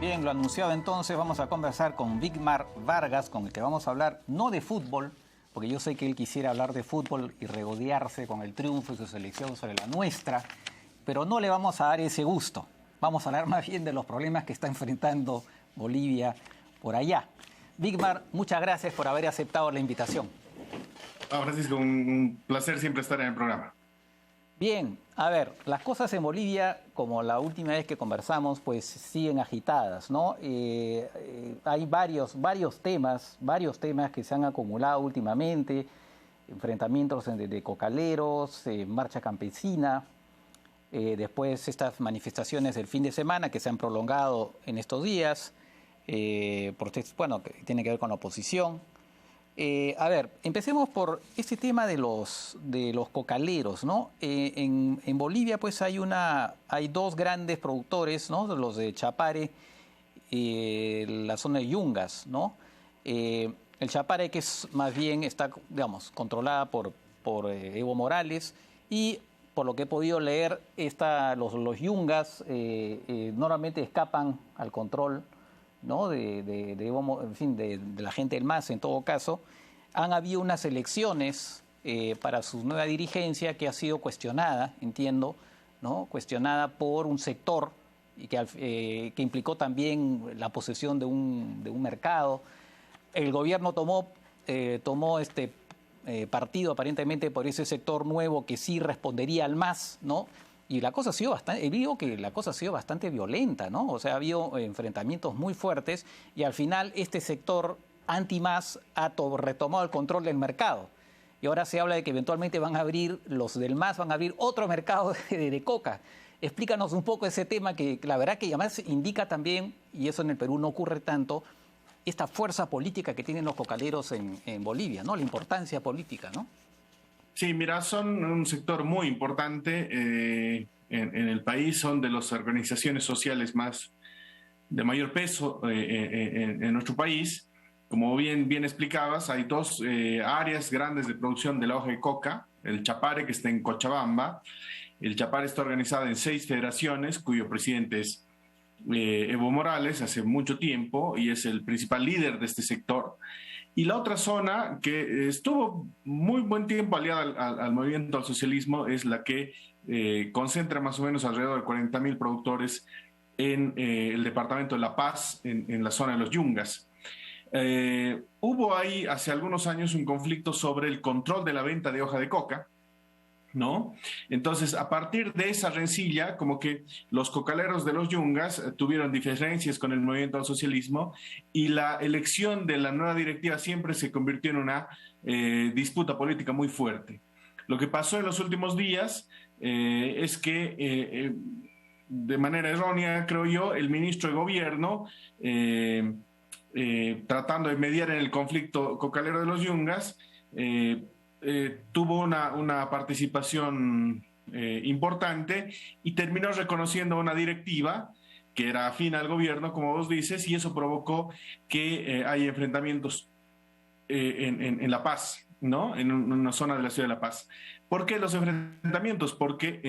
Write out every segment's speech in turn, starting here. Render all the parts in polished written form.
Bien, lo anunciado entonces, vamos a conversar con Wigmar Vargas, con el que vamos a hablar no de fútbol, porque yo sé que él quisiera hablar de fútbol y regodearse con el triunfo de su selección sobre la nuestra, pero no le vamos a dar ese gusto. Vamos a hablar más bien de los problemas que está enfrentando Bolivia por allá. Wigmar, muchas gracias por haber aceptado la invitación. Francisco, un placer siempre estar en el programa. Bien, a ver, las cosas en Bolivia, como la última vez que conversamos, pues siguen agitadas, ¿no? Hay varios temas que se han acumulado últimamente, enfrentamientos de cocaleros, marcha campesina, después estas manifestaciones del fin de semana que se han prolongado en estos días, protestas, bueno, que tienen que ver con la oposición. A ver, empecemos por este tema de los cocaleros, ¿no? En Bolivia, pues hay dos grandes productores, ¿no? Los de Chapare, la zona de Yungas, ¿no? El Chapare, que es más bien está, digamos, controlada por Evo Morales, y por lo que he podido leer, los Yungas normalmente escapan al control, ¿no? En fin, de la gente del MAS, en todo caso. Han habido unas elecciones para su nueva dirigencia que ha sido cuestionada, entiendo, ¿no? Cuestionada por un sector y que implicó también la posesión de un mercado. El gobierno tomó partido aparentemente por ese sector nuevo que sí respondería al MAS, ¿no? Y la cosa ha sido bastante violenta, ¿no? O sea, ha habido enfrentamientos muy fuertes y al final este sector anti-MAS ha retomado el control del mercado. Y ahora se habla de que eventualmente los del MAS van a abrir otro mercado de coca. Explícanos un poco ese tema que la verdad que además indica también, y eso en el Perú no ocurre tanto, esta fuerza política que tienen los cocaleros en Bolivia, ¿no? La importancia política, ¿no? Sí, mira, son un sector muy importante en el país, son de las organizaciones sociales de mayor peso en nuestro país. Como bien explicabas, hay dos áreas grandes de producción de la hoja de coca, el Chapare, que está en Cochabamba. El Chapare está organizado en 6 federaciones, cuyo presidente es Evo Morales hace mucho tiempo y es el principal líder de este sector. Y la otra zona que estuvo muy buen tiempo aliada al movimiento al socialismo es la que concentra más o menos alrededor de 40.000 productores en el departamento de La Paz, en la zona de los Yungas. Hubo ahí hace algunos años un conflicto sobre el control de la venta de hoja de coca, ¿no? Entonces, a partir de esa rencilla, como que los cocaleros de los Yungas tuvieron diferencias con el movimiento al socialismo y la elección de la nueva directiva siempre se convirtió en una disputa política muy fuerte. Lo que pasó en los últimos días es que, de manera errónea, creo yo, el ministro de Gobierno, tratando de mediar en el conflicto cocalero de los Yungas, tuvo una participación importante y terminó reconociendo una directiva que era afín al gobierno, como vos dices, y eso provocó que haya enfrentamientos en La Paz, ¿no? En una zona de la ciudad de La Paz. ¿Por qué los enfrentamientos? Porque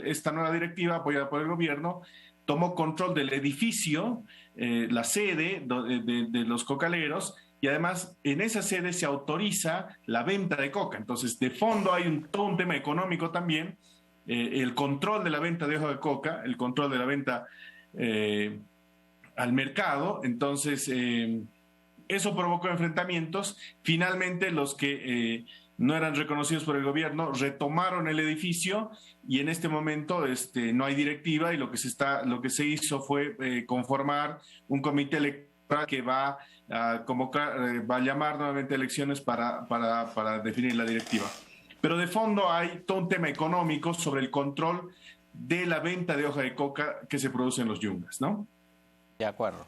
esta nueva directiva apoyada por el gobierno tomó control del edificio, la sede de los cocaleros, y además en esa sede se autoriza la venta de coca. Entonces, de fondo hay todo un tema económico también, el control de la venta de hoja de coca, el control de la venta al mercado. Entonces, eso provocó enfrentamientos. Finalmente, los que no eran reconocidos por el gobierno retomaron el edificio y en este momento no hay directiva y lo que se hizo fue conformar un comité electoral que va a convocar, va a llamar nuevamente elecciones para definir la directiva. Pero de fondo hay todo un tema económico sobre el control de la venta de hoja de coca que se produce en los Yungas, ¿no? De acuerdo.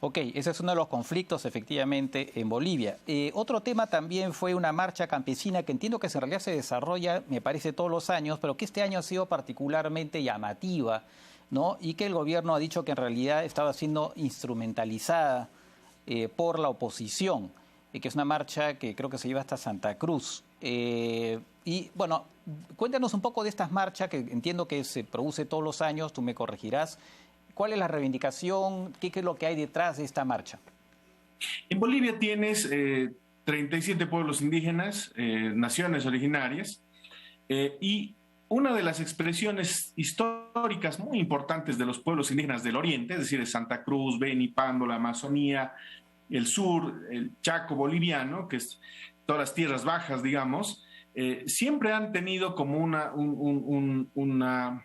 Ok, ese es uno de los conflictos efectivamente en Bolivia. Otro tema también fue una marcha campesina que entiendo que en realidad se desarrolla, me parece, todos los años, pero que este año ha sido particularmente llamativa, ¿no? Y que el gobierno ha dicho que en realidad estaba siendo instrumentalizada por la oposición, que es una marcha que creo que se lleva hasta Santa Cruz. Y bueno, cuéntanos un poco de estas marchas que entiendo que se produce todos los años, tú me corregirás. ¿Cuál es la reivindicación? ¿Qué es lo que hay detrás de esta marcha? En Bolivia tienes 37 pueblos indígenas, naciones originarias, y una de las expresiones históricas muy importantes de los pueblos indígenas del oriente, es decir, de Santa Cruz, Beni, Pando, la Amazonía, el sur, el Chaco boliviano, que es todas las tierras bajas, digamos, siempre han tenido como una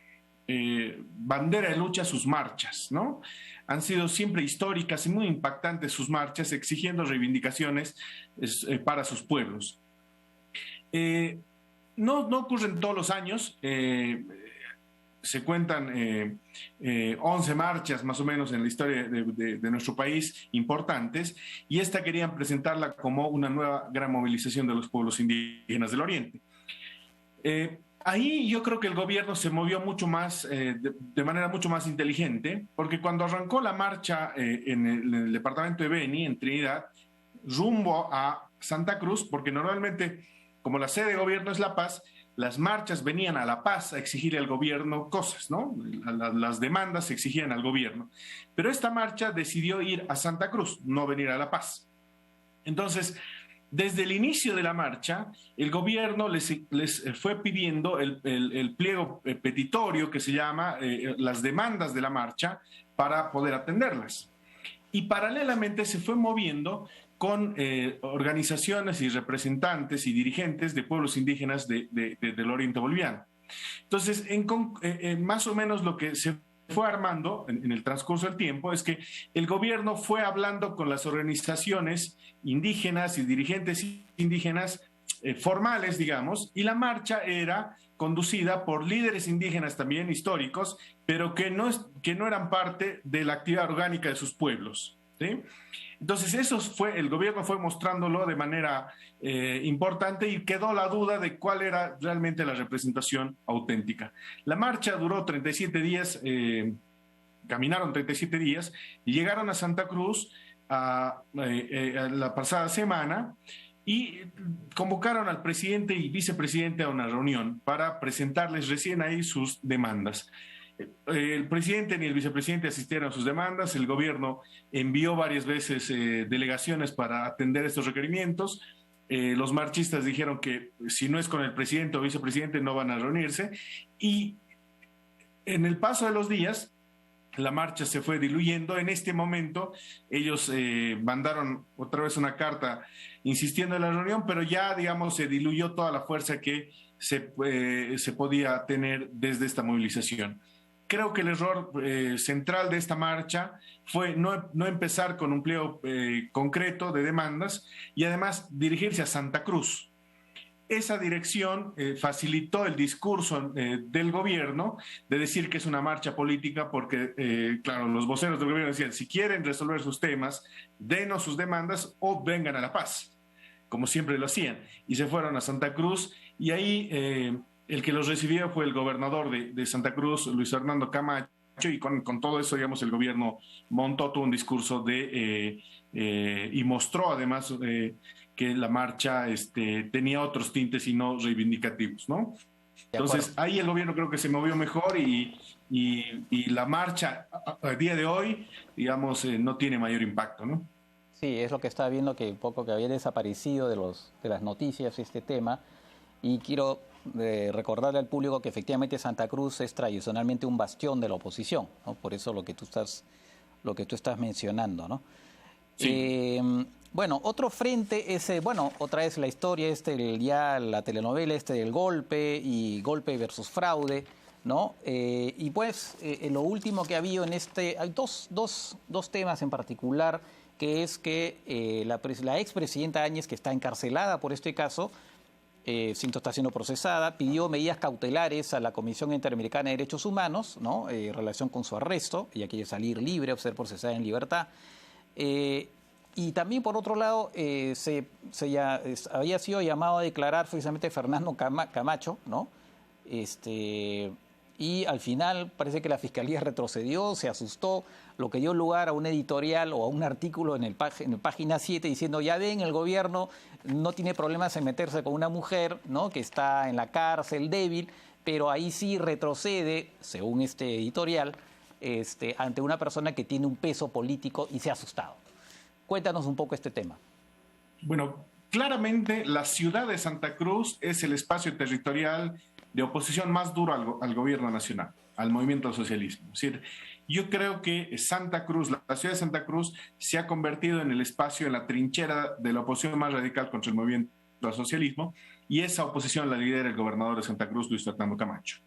bandera de lucha sus marchas, ¿no? Han sido siempre históricas y muy impactantes sus marchas, exigiendo reivindicaciones para sus pueblos. No ocurren todos los años, se cuentan 11 marchas más o menos en la historia de nuestro país importantes, y esta querían presentarla como una nueva gran movilización de los pueblos indígenas del Oriente. Ahí yo creo que el gobierno se movió mucho más, de manera mucho más inteligente, porque cuando arrancó la marcha en el departamento de Beni, en Trinidad, rumbo a Santa Cruz, porque normalmente, como la sede de gobierno es La Paz, las marchas venían a La Paz a exigirle al gobierno cosas, ¿no? Las demandas se exigían al gobierno. Pero esta marcha decidió ir a Santa Cruz, no venir a La Paz. Entonces, desde el inicio de la marcha, el gobierno les fue pidiendo el pliego petitorio, que se llama las demandas de la marcha, para poder atenderlas. Y paralelamente se fue moviendo con organizaciones y representantes y dirigentes de pueblos indígenas del oriente boliviano. Entonces, más o menos lo que se fue armando en el transcurso del tiempo es que el gobierno fue hablando con las organizaciones indígenas y dirigentes indígenas formales, digamos, y la marcha era conducida por líderes indígenas también históricos, pero que no eran parte de la actividad orgánica de sus pueblos, ¿sí? Entonces el gobierno fue mostrándolo de manera importante, y quedó la duda de cuál era realmente la representación auténtica. La marcha duró 37 días, caminaron 37 días y llegaron a Santa Cruz a la pasada semana, y convocaron al presidente y vicepresidente a una reunión para presentarles recién ahí sus demandas. El presidente ni el vicepresidente asistieron a sus demandas. El gobierno envió varias veces delegaciones para atender estos requerimientos. Los marchistas dijeron que si no es con el presidente o vicepresidente no van a reunirse, y en el paso de los días la marcha se fue diluyendo. En este momento ellos mandaron otra vez una carta insistiendo en la reunión, pero ya, digamos, se diluyó toda la fuerza que se podía tener desde esta movilización. Creo que el error central de esta marcha fue no empezar con un pliego concreto de demandas, y además dirigirse a Santa Cruz. Esa dirección facilitó el discurso del gobierno de decir que es una marcha política, porque, claro, los voceros del gobierno decían: si quieren resolver sus temas, denos sus demandas o vengan a La Paz, como siempre lo hacían. Y se fueron a Santa Cruz, y ahí el que los recibió fue el gobernador de Santa Cruz, Luis Fernando Camacho, y con todo eso, digamos, el gobierno montó todo un discurso y mostró además que la marcha tenía otros tintes y no reivindicativos, ¿no? Entonces, ahí el gobierno creo que se movió mejor, y la marcha a día de hoy, digamos, no tiene mayor impacto, ¿no? Sí, es lo que estaba viendo, que un poco que había desaparecido de las noticias este tema, y quiero recordarle al público que efectivamente Santa Cruz es tradicionalmente un bastión de la oposición, ¿no? Por eso lo que tú estás mencionando, ¿no? Sí. Bueno, otro frente es, otra vez la historia, ya la telenovela del golpe y golpe versus fraude, ¿no? Y pues lo último que ha habido hay dos temas en particular, que es que la expresidenta Áñez, que está encarcelada por este caso, está siendo procesada, pidió medidas cautelares a la Comisión Interamericana de Derechos Humanos, ¿no? En relación con su arresto. Ella quiere salir libre o ser procesada en libertad. Y también, por otro lado, había sido llamado a declarar precisamente Fernando Camacho, ¿no? Y al final parece que la Fiscalía retrocedió, se asustó, lo que dio lugar a un editorial o a un artículo en Página 7 diciendo: ya ven, el gobierno no tiene problemas en meterse con una mujer, ¿no?, que está en la cárcel, débil, pero ahí sí retrocede, según este editorial, ante una persona que tiene un peso político y se ha asustado. Cuéntanos un poco este tema. Bueno, claramente la ciudad de Santa Cruz es el espacio territorial de oposición más duro al gobierno nacional, al movimiento al socialismo. Es decir, yo creo que Santa Cruz, la ciudad de Santa Cruz, se ha convertido en el espacio, en la trinchera de la oposición más radical contra el movimiento al socialismo, y esa oposición la lidera el gobernador de Santa Cruz, Luis Fernando Camacho.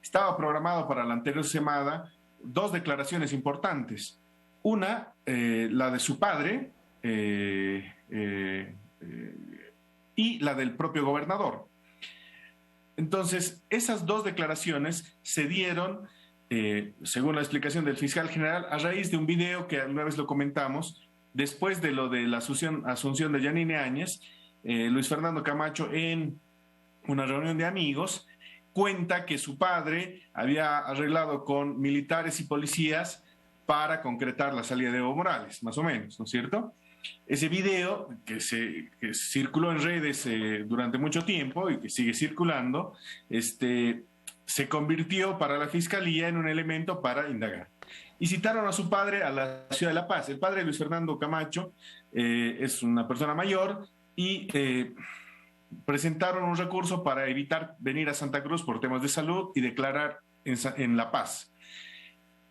Estaba programado para la anterior semana 2 declaraciones importantes. Una, la de su padre, y la del propio gobernador. Entonces, esas 2 declaraciones se dieron, según la explicación del fiscal general, a raíz de un video que una vez lo comentamos, después de lo de la asunción de Yanine Áñez, Luis Fernando Camacho, en una reunión de amigos, cuenta que su padre había arreglado con militares y policías para concretar la salida de Evo Morales, más o menos, ¿no es cierto? Ese video que circuló en redes durante mucho tiempo y que sigue circulando, se convirtió para la fiscalía en un elemento para indagar. Y citaron a su padre a la ciudad de La Paz. El padre de Luis Fernando Camacho es una persona mayor y presentaron un recurso para evitar venir a Santa Cruz por temas de salud y declarar en La Paz.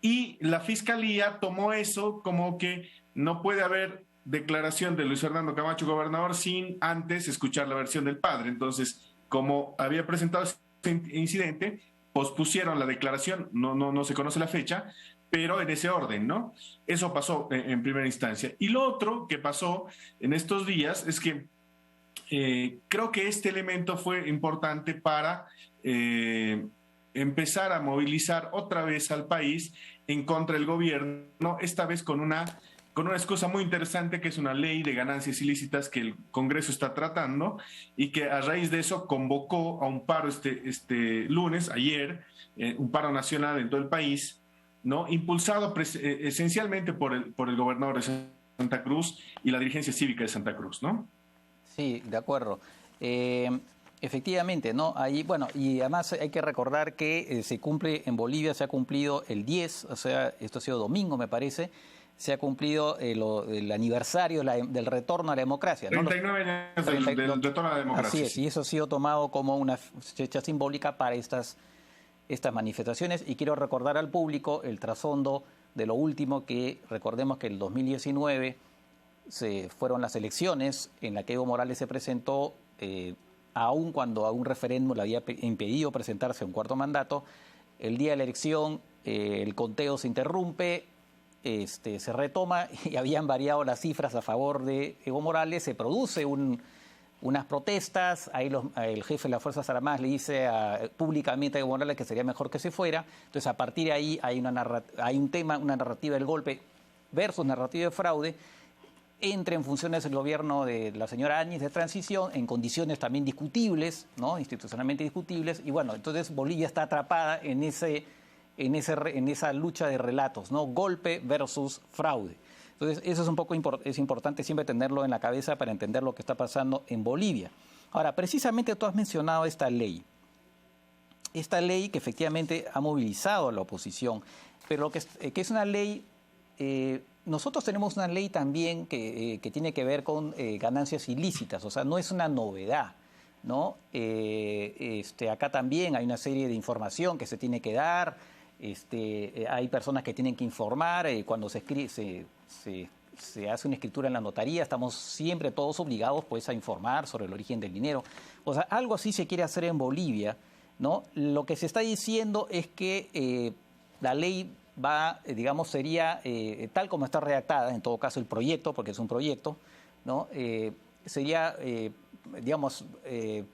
Y la fiscalía tomó eso como que no puede haber declaración de Luis Fernando Camacho, gobernador, sin antes escuchar la versión del padre. Entonces, como había presentado este incidente, pospusieron la declaración, no se conoce la fecha, pero en ese orden, ¿no? Eso pasó en primera instancia. Y lo otro que pasó en estos días es que creo que este elemento fue importante para empezar a movilizar otra vez al país en contra del gobierno, esta vez con una excusa muy interesante, que es una ley de ganancias ilícitas que el Congreso está tratando y que a raíz de eso convocó a un paro este lunes, ayer, un paro nacional en todo el país, ¿no? Impulsado esencialmente por el gobernador de Santa Cruz y la dirigencia cívica de Santa Cruz, ¿no? Sí, de acuerdo. Efectivamente, ¿no? Ahí, bueno, y además hay que recordar que se cumple en Bolivia, se ha cumplido el 10, o sea, esto ha sido domingo, me parece, se ha cumplido el aniversario del retorno a la democracia, ¿no? 39 años del retorno a la democracia. Así es, y eso ha sido tomado como una fecha simbólica para estas manifestaciones. Y quiero recordar al público el trasfondo de lo último, que recordemos que el 2019 fueron las elecciones en las que Evo Morales se presentó, aun cuando a un referéndum le había impedido presentarse a un 4º mandato. El día de la elección el conteo se interrumpe, se retoma y habían variado las cifras a favor de Evo Morales, se produce unas protestas, ahí el jefe de las Fuerzas Armadas le dice públicamente a Evo Morales que sería mejor que se fuera. Entonces, a partir de ahí hay una narrativa del golpe versus narrativa de fraude. Entra en funciones el gobierno de la señora Áñez de transición en condiciones también discutibles, ¿no? Institucionalmente discutibles, y bueno, entonces Bolivia está atrapada en esa lucha de relatos, ¿no? Golpe versus fraude. Entonces, eso es un poco es importante siempre tenerlo en la cabeza para entender lo que está pasando en Bolivia. Ahora, precisamente tú has mencionado esta ley que efectivamente ha movilizado a la oposición, pero que es una ley. Nosotros tenemos una ley también que tiene que ver con ganancias ilícitas, o sea, no es una novedad, ¿no? Acá también hay una serie de información que se tiene que dar, hay personas que tienen que informar, cuando se hace una escritura en la notaría, estamos siempre todos obligados pues a informar sobre el origen del dinero. O sea, algo así se quiere hacer en Bolivia, ¿no? Lo que se está diciendo es que la ley sería tal como está redactada, en todo caso el proyecto, porque es un proyecto, ¿no? Sería,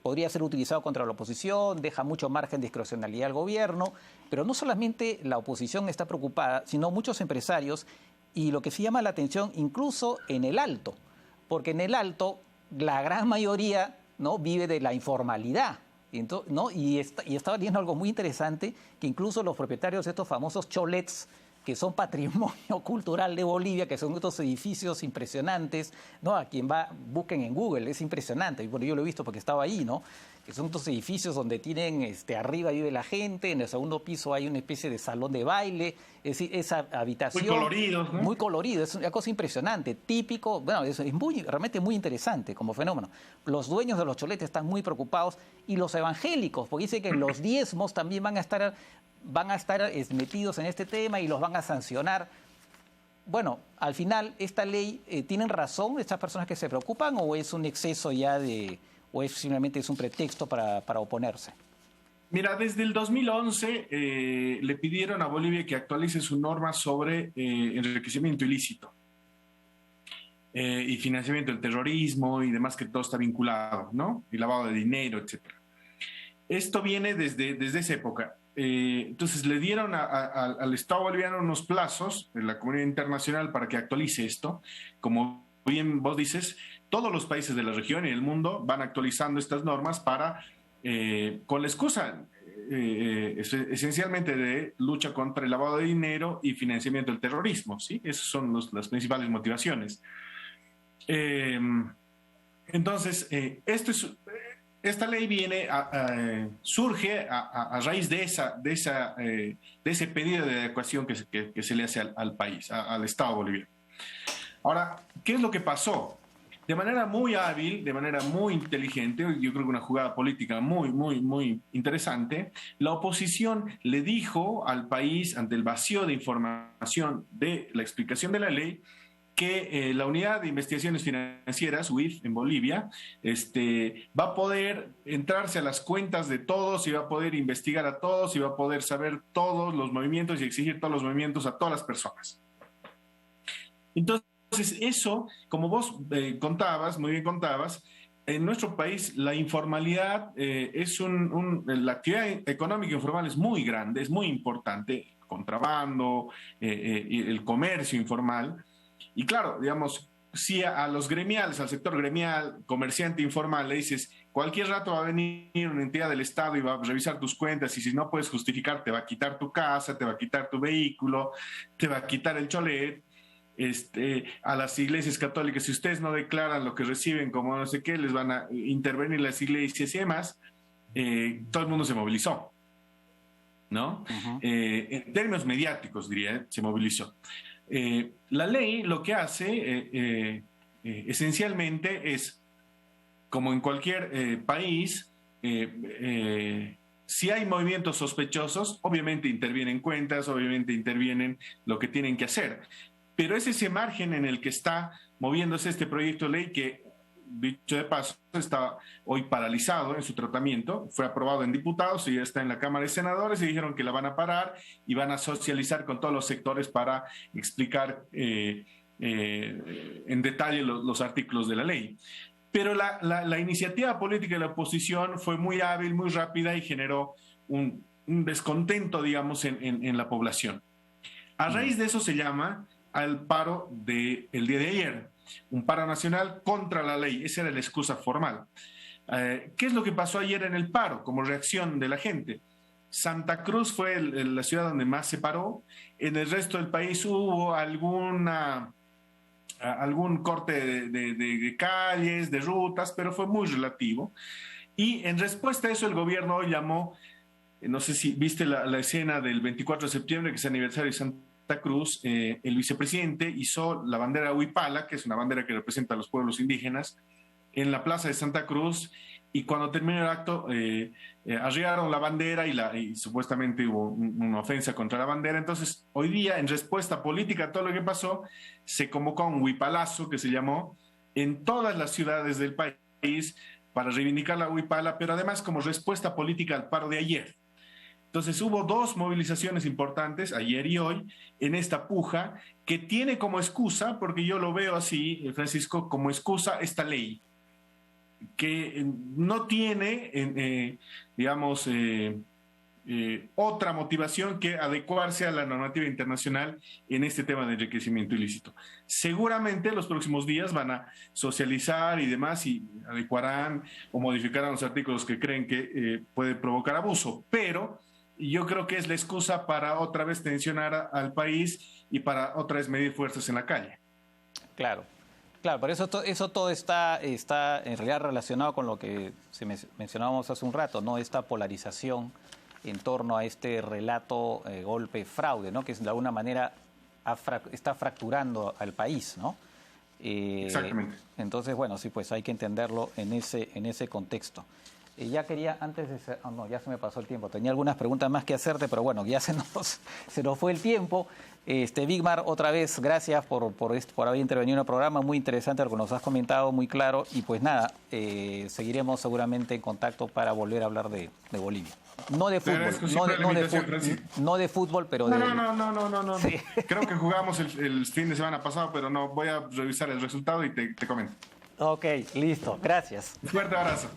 podría ser utilizado contra la oposición, deja mucho margen de discrecionalidad al gobierno, pero no solamente la oposición está preocupada, sino muchos empresarios, y lo que sí llama la atención, incluso en el Alto, porque en el Alto la gran mayoría, ¿no?, vive de la informalidad. ¿No? Y estaba viendo algo muy interesante, que incluso los propietarios de estos famosos cholets, que son patrimonio cultural de Bolivia, que son estos edificios impresionantes, ¿no? A quien va, busquen en Google, es impresionante. Y bueno, yo lo he visto porque estaba ahí, ¿no? Que son estos edificios donde tienen, arriba vive la gente, en el segundo piso hay una especie de salón de baile, es decir, esa habitación... Muy coloridos, ¿no? Muy colorido, es una cosa impresionante, típico, bueno, es realmente muy interesante como fenómeno. Los dueños de los choletes están muy preocupados y los evangélicos, porque dice que los diezmos también van a estar metidos en este tema y los van a sancionar. Bueno, al final, ¿esta ley tienen razón estas personas que se preocupan o es un exceso ya o es simplemente un pretexto para oponerse? Mira, desde el 2011 le pidieron a Bolivia que actualice su norma sobre enriquecimiento ilícito y financiamiento del terrorismo y demás, que todo está vinculado, ¿no? Y lavado de dinero, etcétera. Esto viene desde esa época. Entonces le dieron al Estado boliviano unos plazos de la comunidad internacional para que actualice esto. Como bien vos dices, todos los países de la región y del mundo van actualizando estas normas para, con la excusa esencialmente de lucha contra el lavado de dinero y financiamiento del terrorismo, ¿sí? Esas son las principales motivaciones. Entonces, esta ley surge a raíz de ese pedido de adecuación que se le hace al país, al Estado boliviano. Ahora, ¿qué es lo que pasó? De manera muy hábil, de manera muy inteligente, yo creo que una jugada política muy interesante, la oposición le dijo al país, ante el vacío de información de la explicación de la ley, que la Unidad de Investigaciones Financieras, UIF, en Bolivia, va a poder entrarse a las cuentas de todos y va a poder investigar a todos y va a poder saber todos los movimientos y exigir todos los movimientos a todas las personas. Entonces, eso, como vos muy bien contabas, en nuestro país la informalidad la actividad económica informal es muy grande, es muy importante, contrabando, el comercio informal. Y claro, digamos, si a los gremiales, al sector gremial, comerciante informal, le dices, cualquier rato va a venir una entidad del Estado y va a revisar tus cuentas y si no puedes justificar, te va a quitar tu casa, te va a quitar tu vehículo, te va a quitar el cholet. A las iglesias católicas, si ustedes no declaran lo que reciben como no sé qué, les van a intervenir las iglesias y demás, todo el mundo se movilizó, ¿no? Uh-huh. En términos mediáticos, diría, se movilizó. La ley lo que hace esencialmente es, como en cualquier país, si hay movimientos sospechosos, obviamente intervienen cuentas, obviamente intervienen lo que tienen que hacer. Pero es ese margen en el que está moviéndose este proyecto de ley que, dicho de paso, está hoy paralizado en su tratamiento. Fue aprobado en diputados y ya está en la Cámara de Senadores y dijeron que la van a parar y van a socializar con todos los sectores para explicar en detalle los artículos de la ley. Pero la iniciativa política de la oposición fue muy hábil, muy rápida y generó un descontento, digamos, en la población. A raíz de eso se llama al paro del día de ayer, un paro nacional contra la ley. Esa era la excusa formal. ¿Qué es lo que pasó ayer en el paro como reacción de la gente? Santa Cruz fue la ciudad donde más se paró. En el resto del país hubo algún corte de calles, de rutas, pero fue muy relativo. Y en respuesta a eso el gobierno llamó, no sé si viste la escena del 24 de septiembre, que es aniversario de Santa Cruz, el vicepresidente hizo la bandera huipala, que es una bandera que representa a los pueblos indígenas, en la plaza de Santa Cruz, y cuando terminó el acto arriaron la bandera y supuestamente hubo una ofensa contra la bandera. Entonces hoy día, en respuesta política a todo lo que pasó, se convocó un huipalazo que se llamó en todas las ciudades del país para reivindicar la huipala, pero además como respuesta política al paro de ayer. Entonces hubo dos movilizaciones importantes, ayer y hoy, en esta puja, que tiene como excusa, porque yo lo veo así, Francisco, como excusa esta ley, que no tiene, otra motivación que adecuarse a la normativa internacional en este tema de enriquecimiento ilícito. Seguramente los próximos días van a socializar y demás y adecuarán o modificarán los artículos que creen que puede provocar abuso, pero yo creo que es la excusa para otra vez tensionar al país y para otra vez medir fuerzas en la calle. Claro, claro, pero eso todo está en realidad relacionado con lo que mencionábamos hace un rato, ¿no? Esta polarización en torno a este relato golpe-fraude, ¿no? Que de alguna manera está fracturando al país, ¿no? Exactamente. Entonces, bueno, sí, pues hay que entenderlo en ese contexto. Ya quería, antes de... no, ya se me pasó el tiempo. Tenía algunas preguntas más que hacerte, pero bueno, ya se nos fue el tiempo. Vigmar, otra vez, gracias por haber intervenido en el programa. Muy interesante lo que nos has comentado, muy claro. Y pues nada, seguiremos seguramente en contacto para volver a hablar de Bolivia. No de fútbol, no de fútbol, pero de... No. Sí. Creo que jugamos el fin de semana pasado, pero no, voy a revisar el resultado y te comento. Ok, listo, gracias. Un fuerte abrazo.